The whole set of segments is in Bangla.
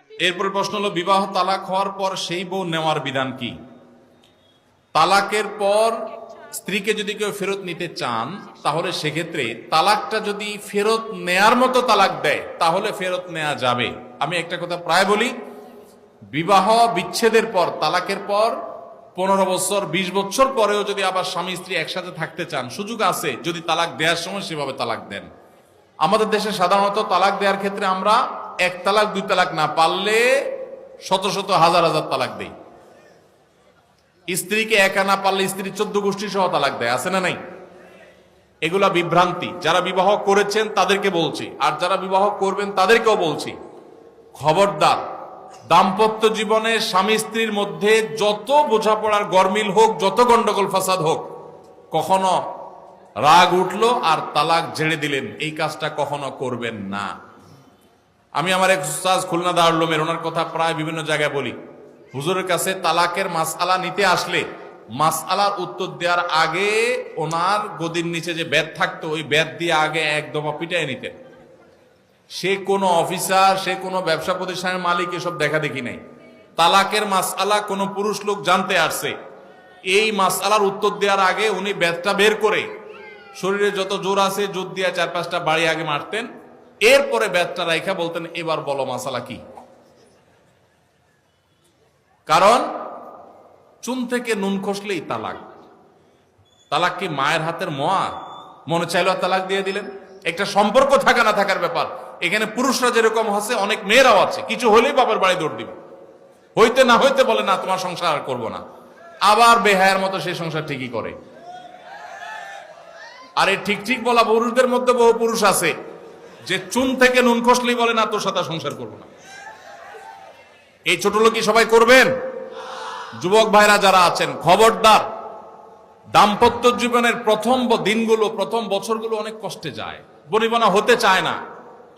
এরপর প্রশ্ন হলো, বিবাহ তালাক হওয়ার পর সেই বউ নেওয়ার বিধান কি? তালাকের পর স্ত্রীকে যদি কেউ ফেরত নিতে চান, তাহলে সেক্ষেত্রে তালাকটা যদি ফেরত নেয়ার মতো তালাক দেয় তাহলে ফেরত নেওয়া যাবে। আমি একটা কথা প্রায় বলি, বিবাহ বিচ্ছেদের পর, তালাকের পর 15 বছর 20 বছর পরেও যদি আবার স্বামী স্ত্রী একসাথে থাকতে চান, সুযোগ আছে যদি তালাক দেওয়ার সময় সেভাবে তালাক দেন। আমাদের দেশে সাধারণত তালাক দেওয়ার ক্ষেত্রে আমরা 1 তালাক 2 তালাক না, পারলে শত শত হাজার হাজার তালাক দেই। স্ত্রীকে একা না পারলে স্ত্রী 14 গোষ্ঠী সহ তালাক দেয়, আছে না নাই? এগুলা বিভ্রান্তি। যারা বিবাহ করেছেন তাদেরকে বলছি, আর যারা বিবাহ করবেন তাদেরকেও বলছি, খবরদার, দাম্পত্য জীবনে স্বামী স্ত্রীর মধ্যে যত বোঝাপড়ার গরমিল হোক, যত গন্ডগোল ফাসাদ হোক, কখনো রাগ উঠলো আর তালাক ঝেড়ে দিলেন, এই কাজটা কখনো করবেন না। আমি আমার এক উস্তাদ খুলনা দারুল উলুমের, ওনার কথা প্রায় বিভিন্ন জায়গায় বলি। হুজুরের কাছে তালাকের মাসআলা নিতে আসলে মাসআলার উত্তর দেওয়ার আগে ওনার গদির নিচে যে বেত থাকতো, ওই বেত দিয়ে আগে একদম পিটাই নিতেন। সে কোনো অফিসার, সে কোনো ব্যবসা প্রতিষ্ঠানের মালিক এসব দেখা দেখি নাই। তালাকের মাসআলা কোনো পুরুষ লোক জানতে আসছে, এই মাসআলার উত্তর দেওয়ার আগে উনি বেতটা বের করে শরীরে যত জোর আছে জোর দিয়ে 4-5টা বাড়ি আগে মারতেন, এরপরে বেতটা রাইখা বলতেন, এবার বলো মাসআলা কি। কারণ চুন থেকে নুন খসলেই তালাক। তালাক কি মায়ের হাতের মোয়া? মনে চাইলো তালাক দিয়ে দিলেন। একটা সম্পর্ক থাকা না থাকার ব্যাপার। এখানে পুরুষরা যেরকম আছে, অনেক মেয়েরাও আছে, কিছু হলেই বাবার বাড়ি দৌড় দিবে, হইতে না হইতে বলে না তোমার সংসার আর করবো না, আবার বেহায়ার মতো সেই সংসার ঠিকই করে। আর এই ঠিক ঠিক বলা পুরুষদের মধ্যে বহু পুরুষ আছে যে চুন থেকে নুন খসলেই বলে না তোর সাথে সংসার করবো না। এই ছোট লোকই সবাই করবেন? যুবক ভাইরা যারা আছেন, খবরদার, দাম্পত্য জীবনের প্রথম দিনগুলো, প্রথম বছরগুলো অনেক কষ্টে যায়, বনিবনা হতে চায় না।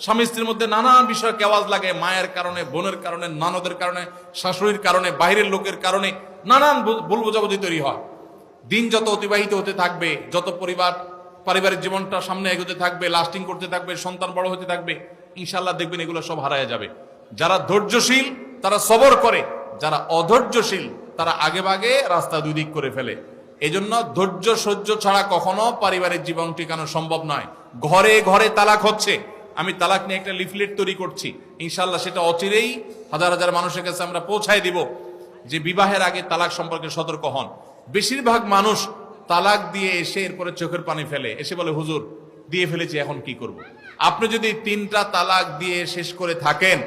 স্বামী স্ত্রীর মধ্যে নানান বিষয় কেওয়াজ লাগে, মায়ের কারণে, বোনের কারণে, ননদের কারণে, শাশুড়ির কারণে, বাইরের লোকের কারণে নানান ভুল বোঝাবুঝি তৈরি হয়। দিন যত অতিবাহিত হতে থাকবে, যত পারিবারিক জীবনটা সামনে এগোতে থাকবে, লাস্টিং করতে থাকবে, সন্তান বড় হতে থাকবে, ইনশাল্লাহ দেখবেন এগুলো সব হারায় যাবে। যারা ধৈর্যশীল তারা সবর করে, যারা অধৈর্যশীল তারা আগে ভাগে রাস্তা দুই দিক করে ফেলে। এই জন্য ধৈর্য সহ্য ছাড়া কখনো পারিবারিক জীবন টিকানো সম্ভব নয়। ঘরে ঘরে তালাক হচ্ছে। আমি তালাক নিয়ে একটা লিফলেট তৈরি করছি, ইনশাল্লাহ সেটা অচিরেই হাজার হাজার মানুষের কাছে আমরা পৌঁছায় দিব যে বিবাহের আগে তালাক সম্পর্কে সতর্ক হন। বেশিরভাগ মানুষ তালাক দিয়ে এসে এরপরে চোখের পানি ফেলে, এসে বলে হুজুর দিয়ে ফেলেছি, এখন কি করব। আপনি যদি 3টা তালাক দিয়ে শেষ করে থাকেন